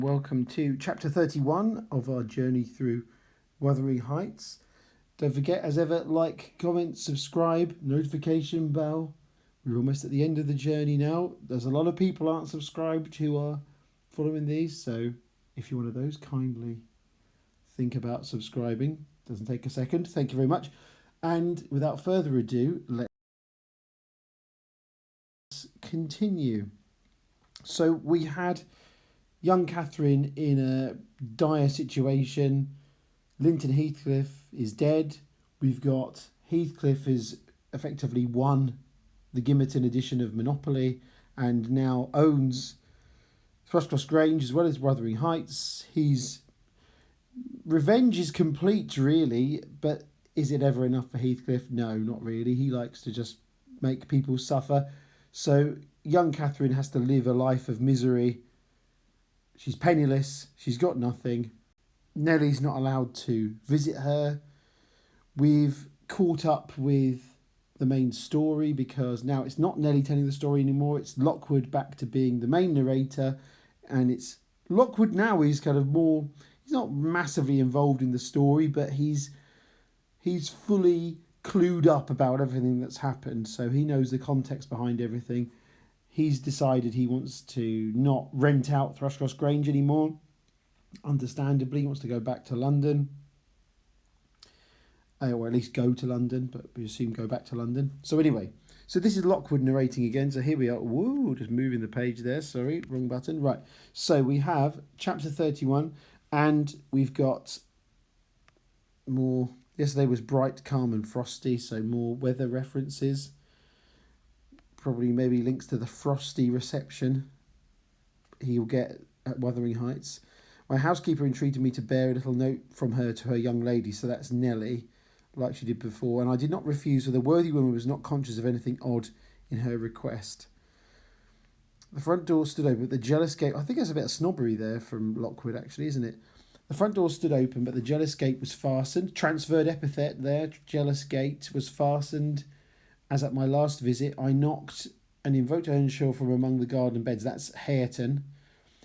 Welcome to chapter 31 of our journey through Wuthering Heights. Don't forget, as ever, like, comment, subscribe, notification bell. We're almost at the end of the journey now. There's a lot of people aren't subscribed who are following these, so if you're one of those, kindly think about subscribing. Doesn't take a second. Thank you very much. And without further ado, let's continue. So we had young Catherine in a dire situation. Linton Heathcliff is dead. We've got Heathcliff has effectively won the Gimmerton edition of Monopoly and now owns Thrushcross Grange as well as Wuthering Heights. Revenge is complete, really, but is it ever enough for Heathcliff? No, not really. He likes to just make people suffer. So young Catherine has to live a life of misery. She's penniless. She's got nothing. Nellie's not allowed to visit her. We've caught up with the main story because now it's not Nellie telling the story anymore. It's Lockwood back to being the main narrator. And it's Lockwood now is kind of more... He's not massively involved in the story, but he's fully clued up about everything that's happened. So he knows the context behind everything. He's decided he wants to not rent out Thrushcross Grange anymore. Understandably, he wants to go back to London. Or at least go to London, but we assume go back to London. So anyway, so this is Lockwood narrating again. So here we are. Whoa, just moving the page there. Sorry, wrong button. Right. So we have chapter 31 and we've got more... Yesterday was bright, calm and frosty, so more weather references. Probably maybe links to the frosty reception he'll get at Wuthering Heights. My housekeeper entreated me to bear a little note from her to her young lady, so that's Nellie, like she did before, and I did not refuse, for the worthy woman was not conscious of anything odd in her request. The front door stood open, but the jealous gate... I think there's a bit of snobbery there from Lockwood, actually, isn't it? The front door stood open, but the jealous gate was fastened. Transferred epithet there, jealous gate was fastened. As at my last visit, I knocked and invoked Earnshaw from among the garden beds. That's Hareton.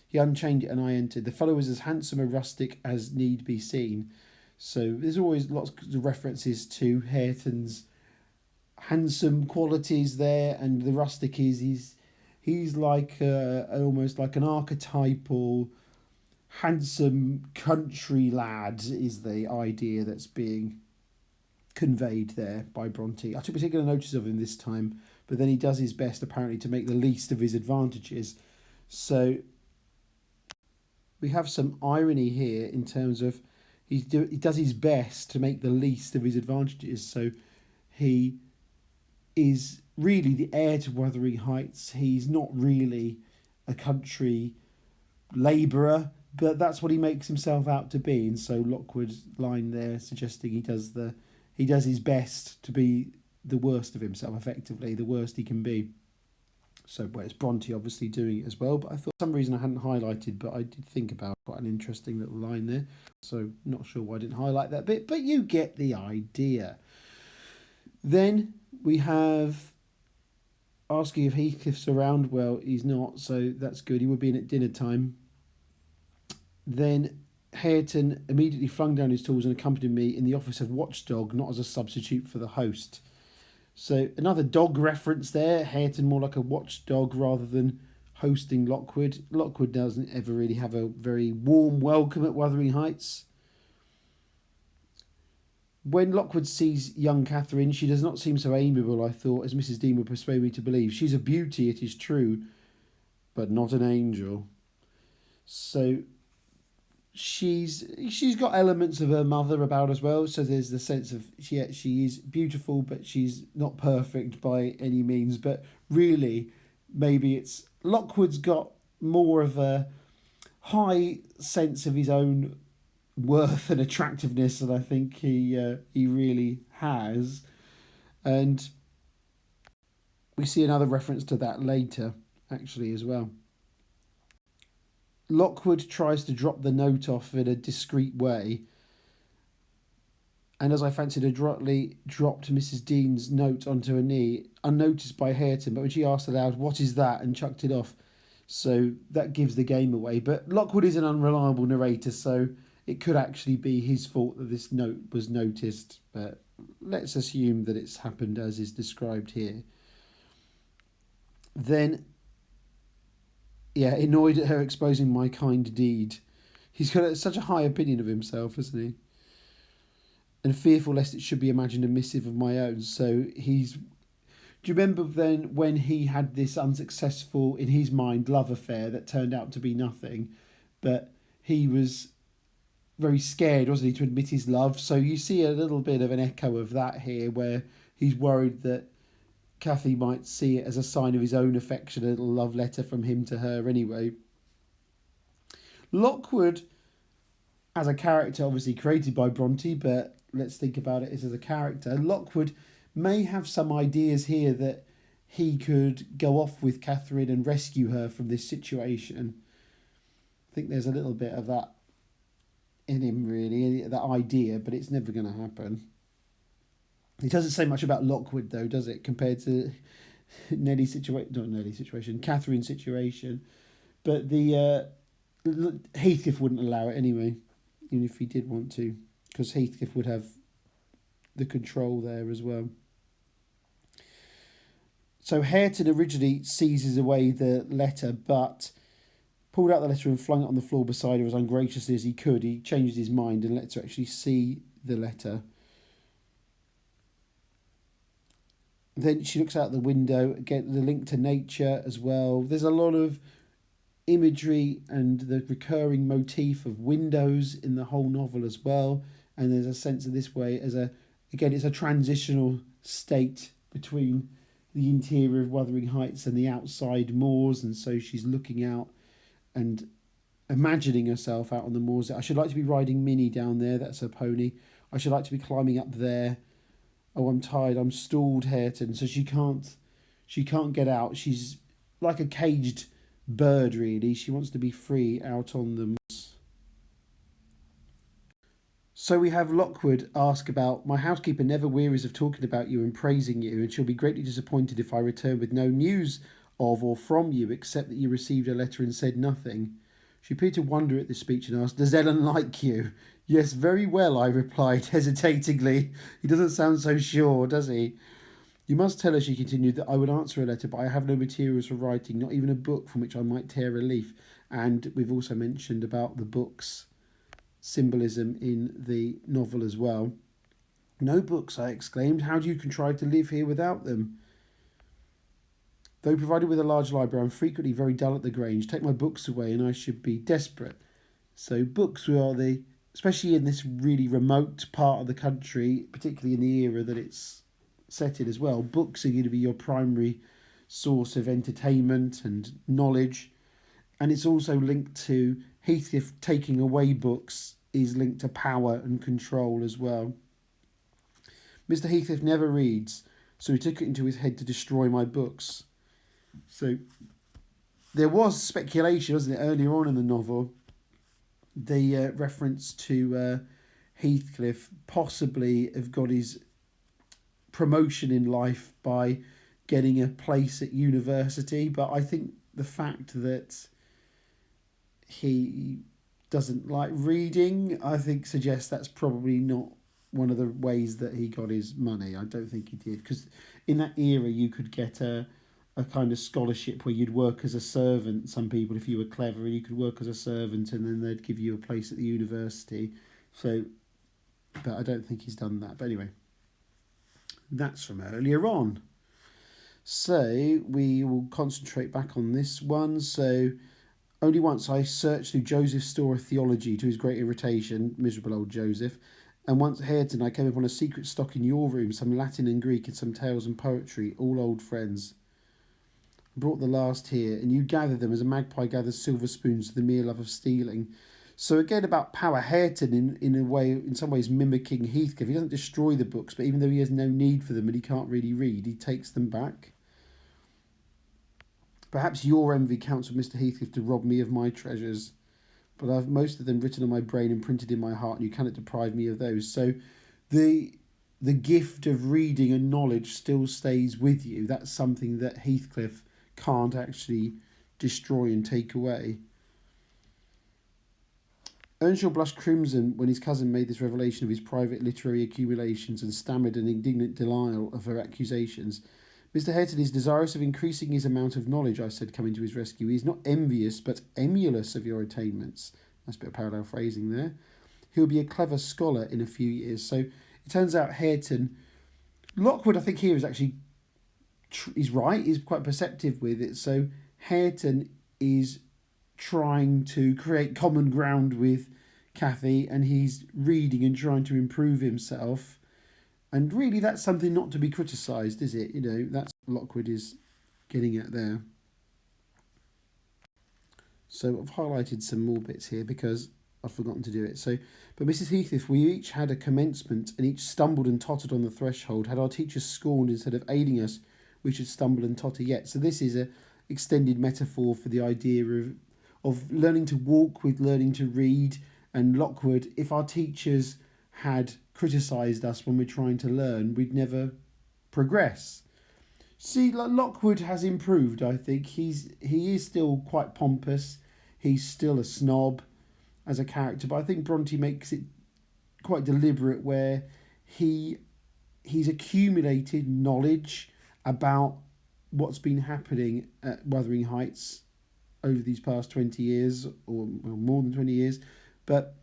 He unchained it and I entered. The fellow was as handsome a rustic as need be seen. So there's always lots of references to Hareton's handsome qualities there, and the rustic is he's like almost like an archetypal handsome country lad is the idea that's being conveyed there by Bronte. I took particular notice of him this time, but then he does his best apparently to make the least of his advantages. So we have some irony here in terms of he does his best to make the least of his advantages. So he is really the heir to Wuthering Heights. He's not really a country labourer, but that's what he makes himself out to be. And so Lockwood's line there suggesting he does his best to be the worst of himself, effectively, the worst he can be. So, well, it's Bronte obviously doing it as well, but I thought for some reason I hadn't highlighted, but I did think about quite an interesting little line there. So, not sure why I didn't highlight that bit, but you get the idea. Then we have asking if Heathcliff's around. Well, he's not, so that's good. He would be in at dinner time. Then Hareton immediately flung down his tools and accompanied me in the office of watchdog, not as a substitute for the host. So another dog reference there. Hareton more like a watchdog rather than hosting Lockwood. Lockwood doesn't ever really have a very warm welcome at Wuthering Heights. When Lockwood sees young Catherine, she does not seem so amiable, I thought, as Mrs. Dean would persuade me to believe. She's a beauty, it is true, but not an angel. So she's got elements of her mother about as well, so there's the sense of she is beautiful, but she's not perfect by any means. But really, maybe it's Lockwood's got more of a high sense of his own worth and attractiveness than I think he really has, and we see another reference to that later actually as well. Lockwood tries to drop the note off in a discreet way, and as I fancied, adroitly dropped Mrs. Dean's note onto her knee, unnoticed by Hareton, but when she asked aloud, "What is that?" and chucked it off, So that gives the game away. But Lockwood is an unreliable narrator, so it could actually be his fault that this note was noticed. But let's assume that it's happened as is described here. Then, yeah, annoyed at her exposing my kind deed. He's got such a high opinion of himself, hasn't he? And fearful lest it should be imagined a missive of my own. So he's. Do you remember then when he had this unsuccessful, in his mind, love affair that turned out to be nothing? But he was very scared, wasn't he, to admit his love. So you see a little bit of an echo of that here, where he's worried that Kathy might see it as a sign of his own affection, a little love letter from him to her anyway. Lockwood, as a character, obviously created by Bronte, but let's think about it as a character. Lockwood may have some ideas here that he could go off with Catherine and rescue her from this situation. I think there's a little bit of that in him, really, that idea, but it's never going to happen. It doesn't say much about Lockwood, though, does it, compared to Nelly's situation? Not Nelly's situation, Catherine's situation. But the Heathcliff wouldn't allow it anyway, even if he did want to, because Heathcliff would have the control there as well. So Hareton originally seizes away the letter, but pulled out the letter and flung it on the floor beside her as ungraciously as he could. He changed his mind and lets her actually see the letter. Then she looks out the window, get the link to nature as well. There's a lot of imagery and the recurring motif of windows in the whole novel as well. And there's a sense of this way as again, it's a transitional state between the interior of Wuthering Heights and the outside moors. And so she's looking out and imagining herself out on the moors. I should like to be riding Minnie down there. That's her pony. I should like to be climbing up there. Oh, I'm tired. I'm stalled, Hareton. So she can't get out. She's like a caged bird, really. She wants to be free out on the moors. So we have Lockwood ask about, my housekeeper never wearies of talking about you and praising you, and she'll be greatly disappointed if I return with no news of or from you, except that you received a letter and said nothing. She appeared to wonder at this speech and asked, does Ellen like you? Yes, very well, I replied hesitatingly. He doesn't sound so sure, does he? You must tell her, she continued, that I would answer a letter, but I have no materials for writing, not even a book from which I might tear a leaf. And we've also mentioned about the book's symbolism in the novel as well. No books, I exclaimed. How do you contrive to live here without them? Though provided with a large library, I'm frequently very dull at the Grange. Take my books away and I should be desperate. So books are especially in this really remote part of the country, particularly in the era that it's set in as well, books are going to be your primary source of entertainment and knowledge. And it's also linked to Heathcliff taking away books is linked to power and control as well. Mr. Heathcliff never reads, so he took it into his head to destroy my books. So there was speculation, wasn't it, earlier on in the novel, the reference to Heathcliff possibly have got his promotion in life by getting a place at university, but I think the fact that he doesn't like reading, I think suggests that's probably not one of the ways that he got his money. I don't think he did, because in that era you could get a kind of scholarship where you'd work as a servant. Some people, if you were clever, you could work as a servant and then they'd give you a place at the university. So, but I don't think he's done that. But anyway, that's from earlier on. So we will concentrate back on this one. So only once I searched through Joseph's store of theology to his great irritation, miserable old Joseph, and once Hareton I came upon a secret stock in your room, some Latin and Greek and some tales and poetry, all old friends. I brought the last here, and you gathered them as a magpie gathers silver spoons to the mere love of stealing. So again about power, Hareton in some ways mimicking Heathcliff. He doesn't destroy the books, but even though he has no need for them and he can't really read, he takes them back. Perhaps your envy counseled Mr. Heathcliff to rob me of my treasures, but I've most of them written on my brain and printed in my heart, and you cannot deprive me of those. So the gift of reading and knowledge still stays with you. That's something that Heathcliff can't actually destroy and take away. Earnshaw blushed crimson when his cousin made this revelation of his private literary accumulations and stammered an indignant denial of her accusations. Mr. Hareton is desirous of increasing his amount of knowledge, I said, coming to his rescue. He is not envious, but emulous of your attainments. That's a bit of parallel phrasing there. He'll be a clever scholar in a few years. So it turns out Hareton, Lockwood, I think here is actually, he's right, he's quite perceptive with it. So Hareton is trying to create common ground with Kathy, and he's reading and trying to improve himself. And really, that's something not to be criticised, is it? You know, that's what Lockwood is getting at there. So I've highlighted some more bits here because I've forgotten to do it. So, but Mrs. Heathcliff, we each had a commencement and each stumbled and tottered on the threshold. Had our teachers scorned instead of aiding us, we should stumble and totter yet. So this is a extended metaphor for the idea of learning to walk with learning to read. And Lockwood, if our teachers had criticised us when we're trying to learn, we'd never progress. See, Lockwood has improved, I think. He is still quite pompous. He's still a snob as a character, but I think Bronte makes it quite deliberate where he's accumulated knowledge about what's been happening at Wuthering Heights over these past 20 years, or more than 20 years, but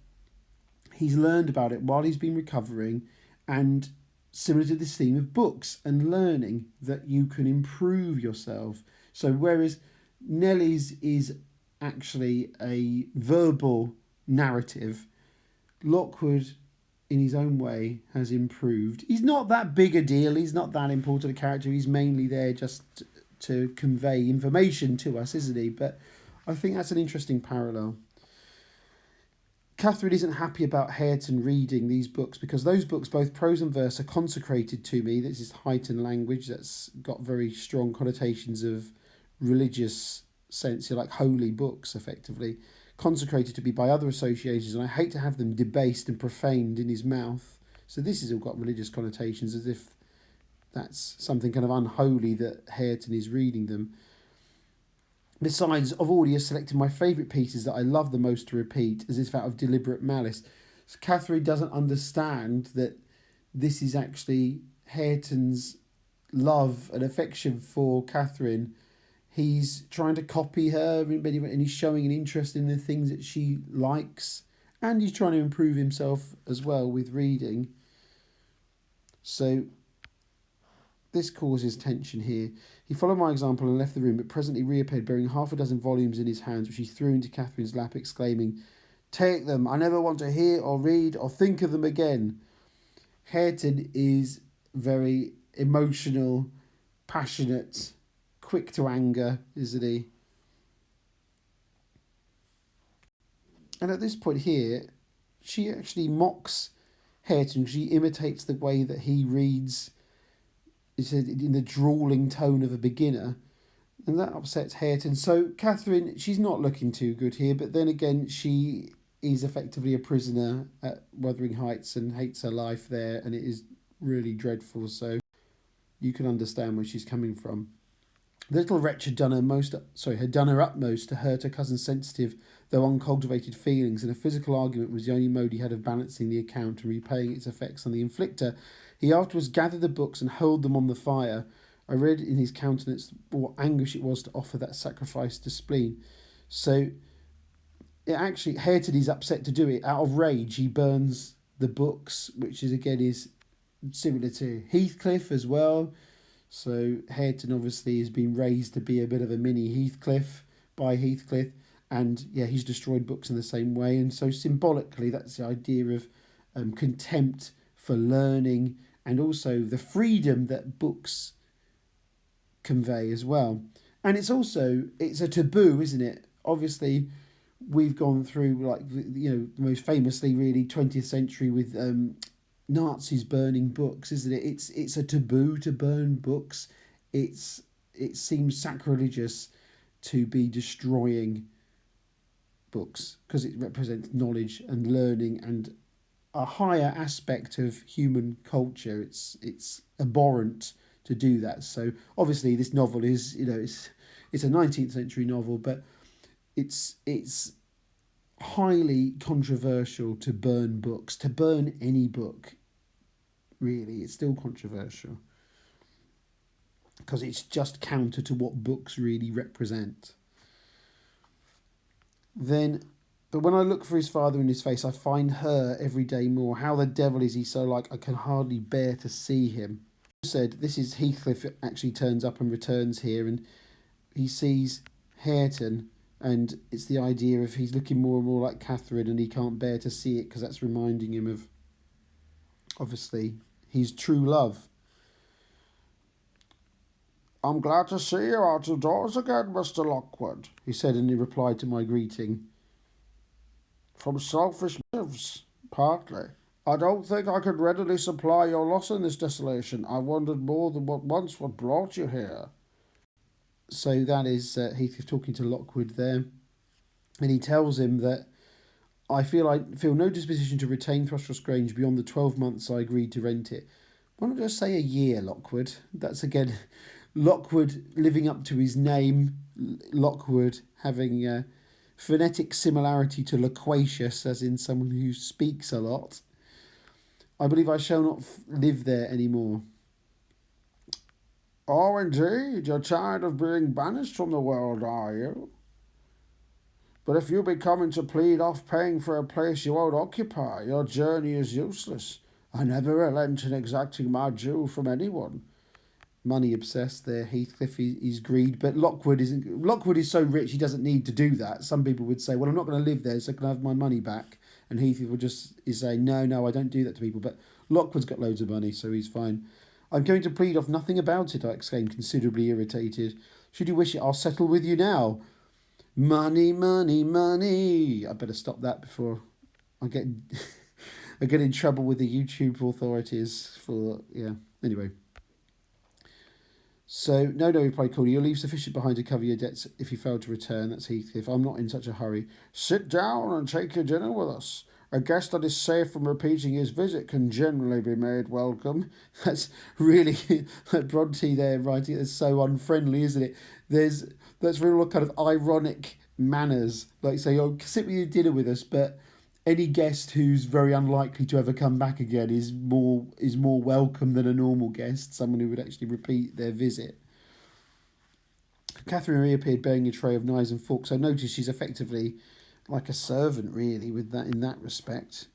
he's learned about it while he's been recovering, and similar to this theme of books and learning, that you can improve yourself. So whereas Nellie's is actually a verbal narrative, Lockwood, in his own way, has improved. He's not that big a deal. He's not that important a character. He's mainly there just to convey information to us, isn't he? But I think that's an interesting parallel. Catherine isn't happy about Hareton reading these books because those books, both prose and verse, are consecrated to me. This is heightened language that's got very strong connotations of religious sense, like holy books, effectively. Consecrated to me by other associations, and I hate to have them debased and profaned in his mouth. So this has all got religious connotations, as if that's something kind of unholy that Hareton is reading them. Besides, I've already selected my favourite pieces that I love the most to repeat, as if out of deliberate malice. So Catherine doesn't understand that this is actually Hareton's love and affection for Catherine. He's trying to copy her, and he's showing an interest in the things that she likes, and he's trying to improve himself as well with reading. So this causes tension here. He followed my example and left the room, but presently reappeared bearing half a dozen volumes in his hands, which he threw into Catherine's lap, exclaiming, "Take them! I never want to hear or read or think of them again." Hareton is very emotional, passionate, quick to anger, isn't he? And at this point here, she actually mocks Hareton. She imitates the way that he reads, in the drawling tone of a beginner, and that upsets Hareton. So Catherine, she's not looking too good here, but then again, she is effectively a prisoner at Wuthering Heights and hates her life there, and it is really dreadful, so you can understand where she's coming from. The little wretch had done her utmost to hurt her cousin's sensitive, though uncultivated feelings, and a physical argument was the only mode he had of balancing the account and repaying its effects on the inflictor. He afterwards gathered the books and hurled them on the fire. I read in his countenance what anguish it was to offer that sacrifice to spleen. So, Hareton is upset to do it. Out of rage, he burns the books, which is similar to Heathcliff as well. So Hareton obviously has been raised to be a bit of a mini Heathcliff by Heathcliff, and he's destroyed books in the same way. And so symbolically, that's the idea of contempt for learning, and also the freedom that books convey as well. And it's a taboo, isn't it? Obviously, we've gone through, most famously, really, 20th century with Nazis burning books, isn't it? It's a taboo to burn books. It seems sacrilegious to be destroying books because it represents knowledge and learning and a higher aspect of human culture. It's abhorrent to do that. So obviously this novel is it's a 19th century novel, but it's highly controversial to burn books, to burn any book. Really, it's still controversial because it's just counter to what books really represent. But when I look for his father in his face, I find her every day more. How the devil is he so like I can hardly bear to see him? Said this is Heathcliff actually turns up and returns here, and he sees Hareton, and it's the idea of he's looking more and more like Catherine, and he can't bear to see it because that's reminding him of, obviously, his true love. I'm glad to see you out of doors again, Mr. Lockwood, he said in reply to my greeting. From selfish motives, partly. I don't think I could readily supply your loss in this desolation. I wondered more than once what brought you here. So that is Heathcliff talking to Lockwood there. And he tells him that I feel no disposition to retain Thrushcross Grange beyond the 12 months I agreed to rent it. Why not just say a year, Lockwood? That's again Lockwood living up to his name. Lockwood having a phonetic similarity to loquacious, as in someone who speaks a lot. I believe I shall not live there any more. Oh, indeed, you're tired of being banished from the world, are you? But if you be coming to plead off paying for a place you won't occupy, your journey is useless. I never relent in exacting my due from anyone. Money obsessed there, Heathcliff, he's greed, but Lockwood is so rich he doesn't need to do that. Some people would say, well, I'm not going to live there, so can I have my money back? And Heathcliff would just say, no, I don't do that to people. But Lockwood's got loads of money, so he's fine. I'm going to plead off nothing about it, I exclaimed, considerably irritated. Should you wish it, I'll settle with you now. Money, money, money. I better stop that before I get I get in trouble with the YouTube authorities for, yeah. Anyway. So, no, replied Cordy, you'll leave sufficient behind to cover your debts if you fail to return. That's Heathcliff. I'm not in such a hurry. Sit down and take your dinner with us. A guest that is safe from repeating his visit can generally be made welcome. That's really, that Bronte there writing is so unfriendly, isn't it? That's real kind of ironic manners. Like say, oh, sit with your dinner with us, but any guest who's very unlikely to ever come back again is more welcome than a normal guest, someone who would actually repeat their visit. Catherine reappeared bearing a tray of knives and forks. I noticed she's effectively like a servant, really, with that in that respect.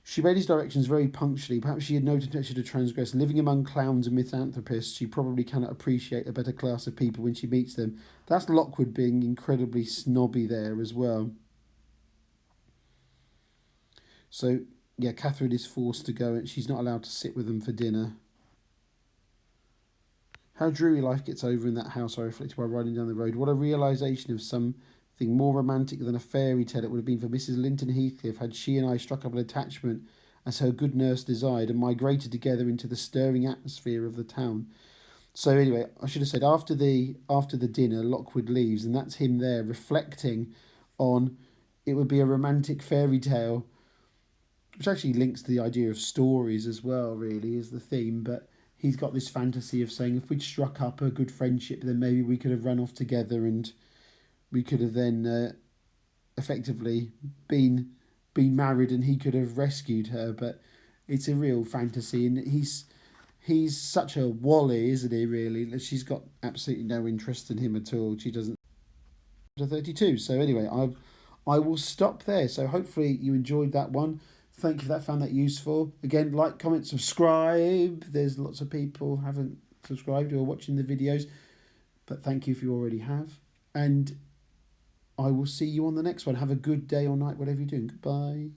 She made his directions very punctually. Perhaps she had no intention to transgress. Living among clowns and misanthropists, she probably cannot appreciate a better class of people when she meets them. That's Lockwood being incredibly snobby there as well. So, yeah, Catherine is forced to go and she's not allowed to sit with them for dinner. How dreary life gets over in that house, I reflected while riding down the road. What a realisation of something more romantic than a fairy tale it would have been for Mrs. Linton Heathcliff had she and I struck up an attachment as her good nurse desired and migrated together into the stirring atmosphere of the town. So anyway, I should have said after the dinner, Lockwood leaves, and that's him there reflecting on it would be a romantic fairy tale, which actually links to the idea of stories as well, really, is the theme. But he's got this fantasy of saying if we'd struck up a good friendship, then maybe we could have run off together and we could have then effectively been married and he could have rescued her. But it's a real fantasy, and he's such a wally, isn't he, really? She's got absolutely no interest in him at all. She doesn't. 32. So anyway, I will stop there. So hopefully you enjoyed that one. Thank you for that, found that useful. Again, like, comment, subscribe. There's lots of people who haven't subscribed who are watching the videos, but thank you if you already have. And I will see you on the next one. Have a good day or night, whatever you're doing. Goodbye.